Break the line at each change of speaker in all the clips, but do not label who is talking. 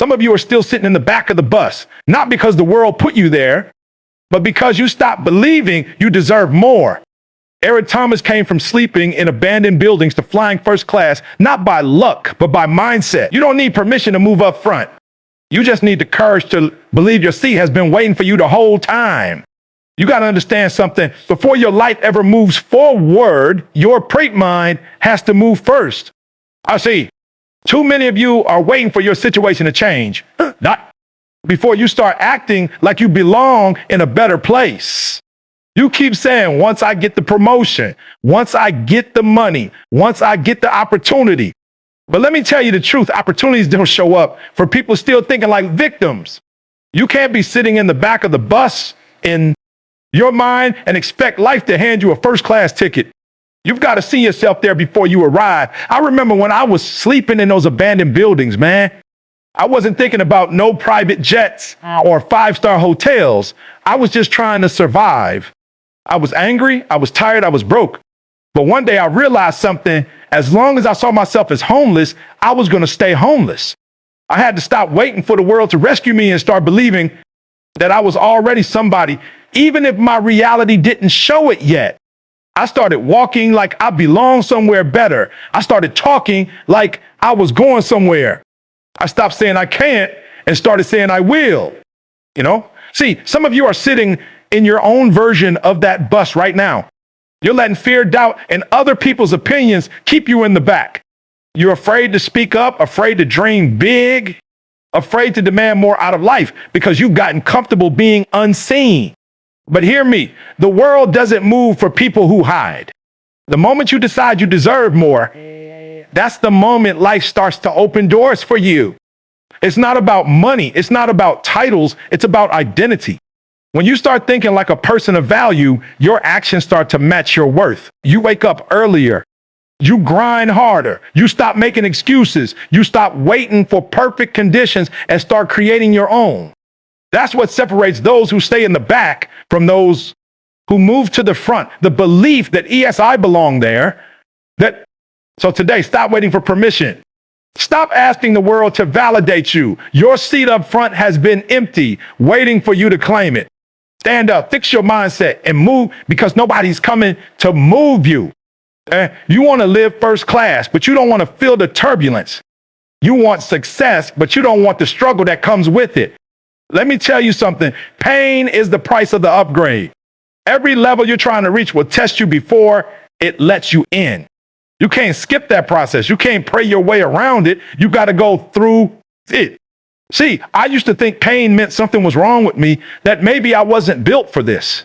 Some of you are still sitting in the back of the bus, not because the world put you there, but because you stopped believing you deserve more. Eric Thomas came from sleeping in abandoned buildings to flying first class, not by luck, but by mindset. You don't need permission to move up front. You just need the courage to believe your seat has been waiting for you the whole time. You got to understand something. Before your life ever moves forward, your prate mind has to move first. I see. Too many of you are waiting for your situation to change. Not before you start acting like you belong in a better place. You keep saying, once I get the promotion, once I get the money, once I get the opportunity. But let me tell you the truth, opportunities don't show up for people still thinking like victims. You can't be sitting in the back of the bus in your mind and expect life to hand you a first class ticket. You've got to see yourself there before you arrive. I remember when I was sleeping in those abandoned buildings, man. I wasn't thinking about no private jets or five-star hotels. I was just trying to survive. I was angry, I was tired, I was broke. But one day I realized something. As long as I saw myself as homeless, I was going to stay homeless. I had to stop waiting for the world to rescue me and start believing that I was already somebody, even if my reality didn't show it yet. I started walking like I belonged somewhere better. I started talking like I was going somewhere. I stopped saying I can't and started saying I will. See, some of you are sitting in your own version of that bus right now. You're letting fear, doubt, and other people's opinions keep you in the back. You're afraid to speak up, afraid to dream big, afraid to demand more out of life because you've gotten comfortable being unseen. But hear me, the world doesn't move for people who hide. The moment you decide you deserve more, that's the moment life starts to open doors for you. It's not about money. It's not about titles. It's about identity. When you start thinking like a person of value, your actions start to match your worth. You wake up earlier. You grind harder. You stop making excuses. You stop waiting for perfect conditions and start creating your own. That's what separates those who stay in the back from those who move to the front. The belief that, yes, I belong there. So today, stop waiting for permission. Stop asking the world to validate you. Your seat up front has been empty, waiting for you to claim it. Stand up, fix your mindset, and move because nobody's coming to move you. You want to live first class, but you don't want to feel the turbulence. You want success, but you don't want the struggle that comes with it. Let me tell you something. Pain is the price of the upgrade. Every level you're trying to reach will test you before it lets you in. You can't skip that process. You can't pray your way around it. You got to go through it. See, I used to think pain meant something was wrong with me, that maybe I wasn't built for this.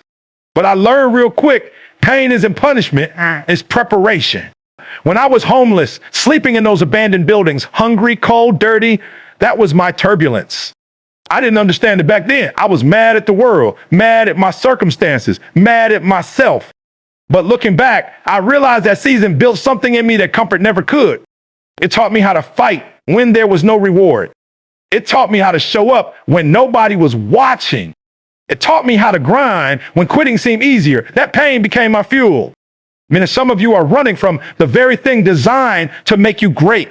But I learned real quick, pain isn't punishment, it's preparation. When I was homeless, sleeping in those abandoned buildings, hungry, cold, dirty, that was my turbulence. I didn't understand it back then. I was mad at the world, mad at my circumstances, mad at myself. But looking back, I realized that season built something in me that comfort never could. It taught me how to fight when there was no reward. It taught me how to show up when nobody was watching. It taught me how to grind when quitting seemed easier. That pain became my fuel. Some of you are running from the very thing designed to make you great.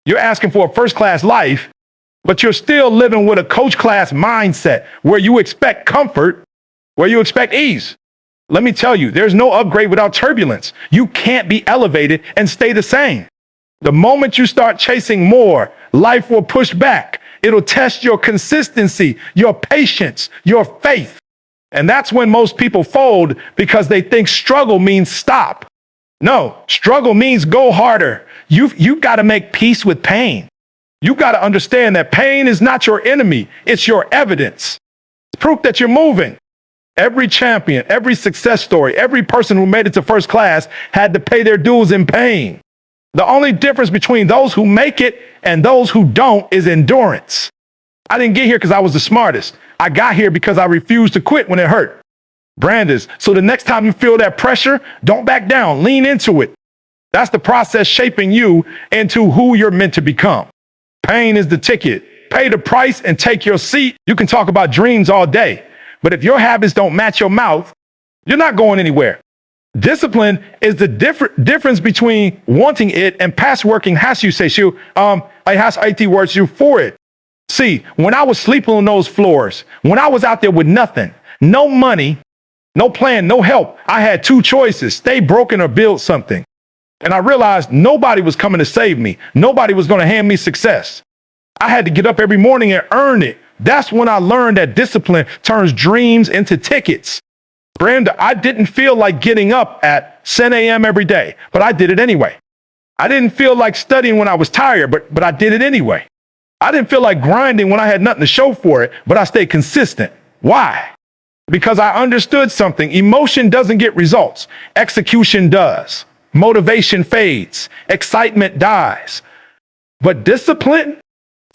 You're asking for a first-class life, but you're still living with a coach-class mindset where you expect comfort, where you expect ease. Let me tell you, there's no upgrade without turbulence. You can't be elevated and stay the same. The moment you start chasing more, life will push back. It'll test your consistency, your patience, your faith. And that's when most people fold because they think struggle means stop. No, struggle means go harder. You've got to make peace with pain. You've got to understand that pain is not your enemy. It's your evidence. It's proof that you're moving. Every champion, every success story, every person who made it to first class had to pay their dues in pain. The only difference between those who make it and those who don't is endurance. I didn't get here because I was the smartest. I got here because I refused to quit when it hurt. Brandis, so the next time you feel that pressure, don't back down, lean into it. That's the process shaping you into who you're meant to become. Pain is the ticket. Pay the price and take your seat. You can talk about dreams all day, but if your habits don't match your mouth, you're not going anywhere. Discipline is the difference between wanting it and past working has you say, it has IT words you for it. See, when I was sleeping on those floors, when I was out there with nothing, no money, no plan, no help, I had two choices: stay broken or build something. And I realized nobody was coming to save me. Nobody was going to hand me success. I had to get up every morning and earn it. That's when I learned that discipline turns dreams into tickets. Brenda, I didn't feel like getting up at 10 a.m. every day, but I did it anyway. I didn't feel like studying when I was tired, but I did it anyway. I didn't feel like grinding when I had nothing to show for it, but I stayed consistent. Why? Because I understood something. Emotion doesn't get results. Execution does. Motivation fades. Excitement dies. But discipline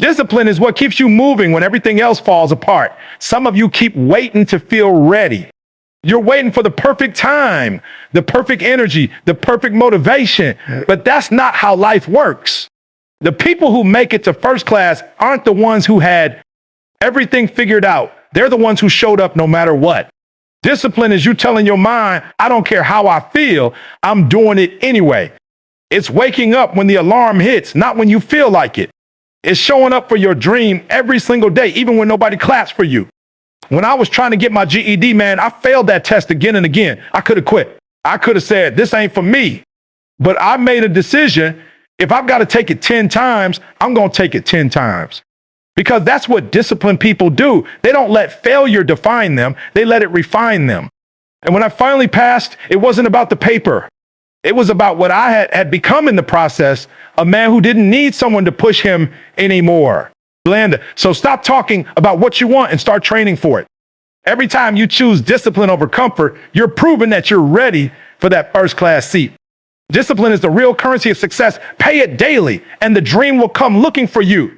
is what keeps you moving when everything else falls apart. Some of you keep waiting to feel ready. You're waiting for the perfect time, the perfect energy, the perfect motivation. But that's not how life works. The people who make it to first class aren't the ones who had everything figured out. They're the ones who showed up no matter what. Discipline is you telling your mind, I don't care how I feel, I'm doing it anyway. It's waking up when the alarm hits, not when you feel like it. It's showing up for your dream every single day, even when nobody claps for you. When I was trying to get my GED, man, I failed that test again and again. I could have quit. I could have said, this ain't for me. But I made a decision. If I've got to take it 10 times, I'm going to take it 10 times. Because that's what disciplined people do. They don't let failure define them. They let it refine them. And when I finally passed, it wasn't about the paper. It was about what I had become in the process, a man who didn't need someone to push him anymore. Blanda. So stop talking about what you want and start training for it. Every time you choose discipline over comfort, you're proving that you're ready for that first class seat. Discipline is the real currency of success. Pay it daily, and the dream will come looking for you.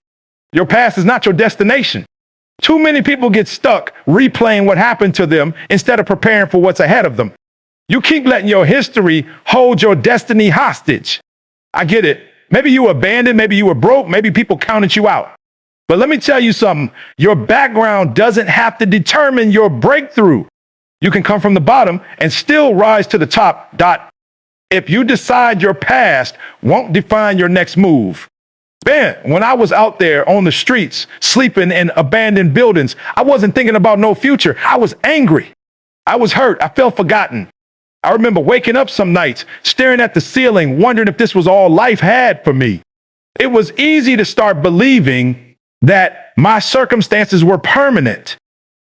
Your past is not your destination. Too many people get stuck replaying what happened to them instead of preparing for what's ahead of them. You keep letting your history hold your destiny hostage. I get it. Maybe you were abandoned, maybe you were broke, maybe people counted you out. But let me tell you something. Your background doesn't have to determine your breakthrough. You can come from the bottom and still rise to the top. If you decide your past won't define your next move. Man, when I was out there on the streets, sleeping in abandoned buildings, I wasn't thinking about no future. I was angry. I was hurt. I felt forgotten. I remember waking up some nights, staring at the ceiling, wondering if this was all life had for me. It was easy to start believing that my circumstances were permanent.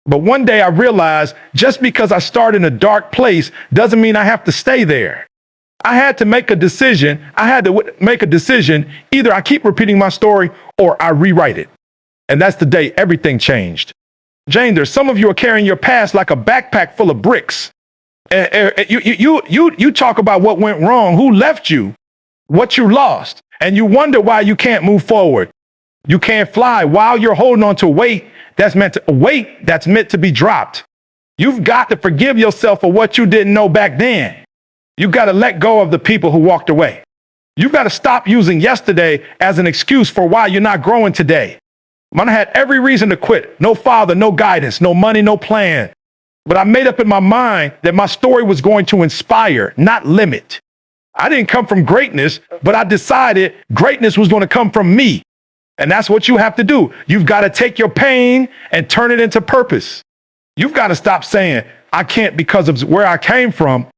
But one day I realized just because I started in a dark place doesn't mean I have to stay there. I had to make a decision. Either I keep repeating my story or I rewrite it. And that's the day everything changed. Jane, some of you are carrying your past like a backpack full of bricks. You talk about what went wrong, who left you, what you lost, and you wonder why you can't move forward. You can't fly while you're holding on to weight that's meant to be dropped. You've got to forgive yourself for what you didn't know back then. You've got to let go of the people who walked away. You've got to stop using yesterday as an excuse for why you're not growing today. I had every reason to quit. No father, no guidance, no money, no plan. But I made up in my mind that my story was going to inspire, not limit. I didn't come from greatness, but I decided greatness was going to come from me. And that's what you have to do. You've got to take your pain and turn it into purpose. You've got to stop saying, I can't because of where I came from,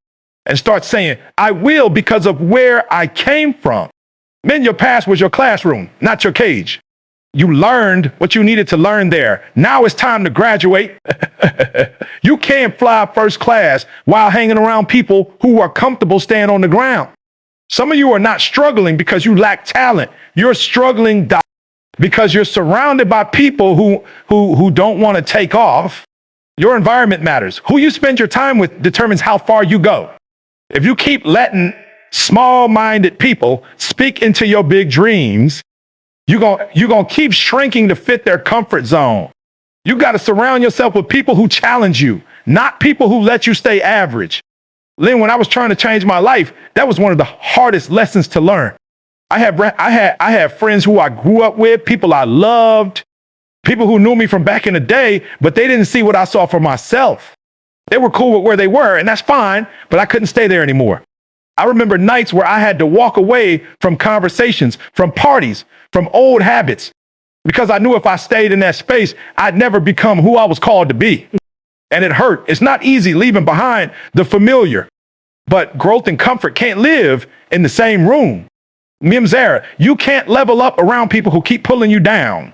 and start saying, I will because of where I came from. Man, your past was your classroom, not your cage. You learned what you needed to learn there. Now it's time to graduate. You can't fly first class while hanging around people who are comfortable staying on the ground. Some of you are not struggling because you lack talent. You're struggling because you're surrounded by people who don't want to take off. Your environment matters. Who you spend your time with determines how far you go. If you keep letting small-minded people speak into your big dreams, you're gonna keep shrinking to fit their comfort zone. You got to surround yourself with people who challenge you, not people who let you stay average. Lynn, when I was trying to change my life, that was one of the hardest lessons to learn. I had friends who I grew up with, people I loved, people who knew me from back in the day, but they didn't see what I saw for myself. They were cool with where they were, and that's fine, but I couldn't stay there anymore. I remember nights where I had to walk away from conversations, from parties, from old habits. because I knew if I stayed in that space, I'd never become who I was called to be. And it hurt. It's not easy leaving behind the familiar, but growth and comfort can't live in the same room. Mimzera, you can't level up around people who keep pulling you down.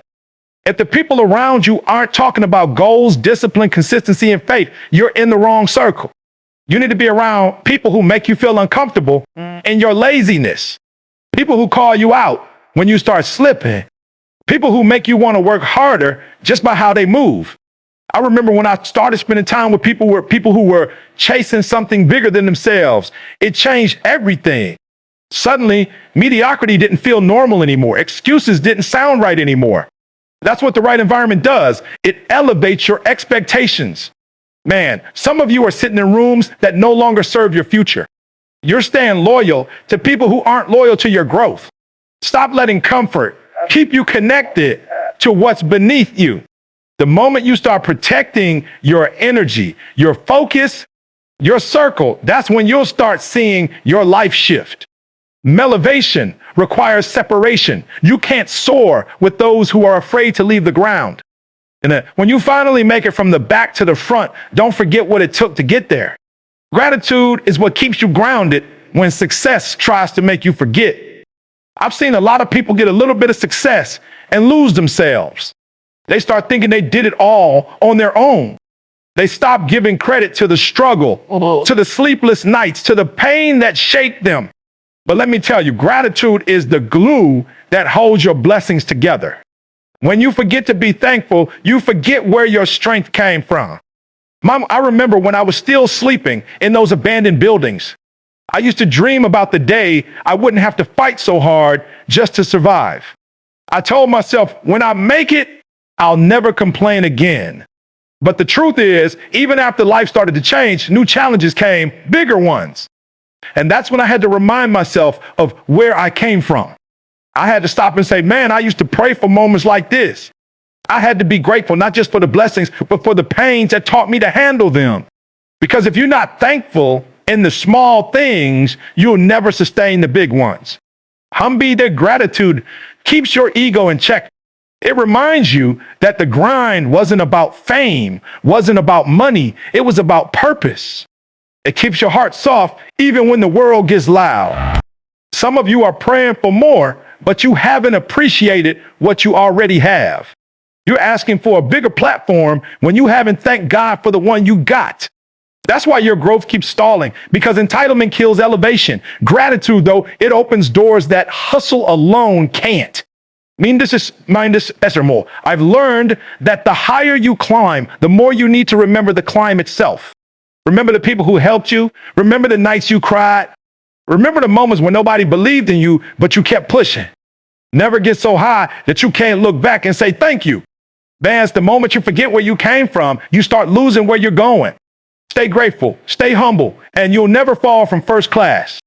If the people around you aren't talking about goals, discipline, consistency, and faith, you're in the wrong circle. You need to be around people who make you feel uncomfortable in your laziness. People who call you out when you start slipping. People who make you want to work harder just by how they move. I remember when I started spending time with people who were chasing something bigger than themselves. It changed everything. Suddenly, mediocrity didn't feel normal anymore. Excuses didn't sound right anymore. That's what the right environment does. It elevates your expectations. Man, some of you are sitting in rooms that no longer serve your future. You're staying loyal to people who aren't loyal to your growth. Stop letting comfort keep you connected to what's beneath you. The moment you start protecting your energy, your focus, your circle, that's when you'll start seeing your life shift. Elevation requires separation. You can't soar with those who are afraid to leave the ground. And when you finally make it from the back to the front, don't forget what it took to get there. Gratitude is what keeps you grounded when success tries to make you forget. I've seen a lot of people get a little bit of success and lose themselves. They start thinking they did it all on their own. They stop giving credit to the struggle, to the sleepless nights, to the pain that shaped them. But let me tell you, gratitude is the glue that holds your blessings together. When you forget to be thankful, you forget where your strength came from. I remember when I was still sleeping in those abandoned buildings. I used to dream about the day I wouldn't have to fight so hard just to survive. I told myself, when I make it, I'll never complain again. But the truth is, even after life started to change, new challenges came, bigger ones. And that's when I had to remind myself of where I came from. I had to stop and say, man, I used to pray for moments like this. I had to be grateful, not just for the blessings, but for the pains that taught me to handle them. Because if you're not thankful in the small things, you'll never sustain the big ones. Humble their gratitude keeps your ego in check. It reminds you that the grind wasn't about fame, wasn't about money. It was about purpose. It keeps your heart soft even when the world gets loud. Some of you are praying for more, but you haven't appreciated what you already have. You're asking for a bigger platform when you haven't thanked God for the one you got. That's why your growth keeps stalling, because entitlement kills elevation. Gratitude, though, it opens doors that hustle alone can't. I've learned that the higher you climb, the more you need to remember the climb itself. Remember the people who helped you. Remember the nights you cried. Remember the moments when nobody believed in you, but you kept pushing. Never get so high that you can't look back and say thank you. Man, the moment you forget where you came from, you start losing where you're going. Stay grateful, stay humble, and you'll never fall from first class.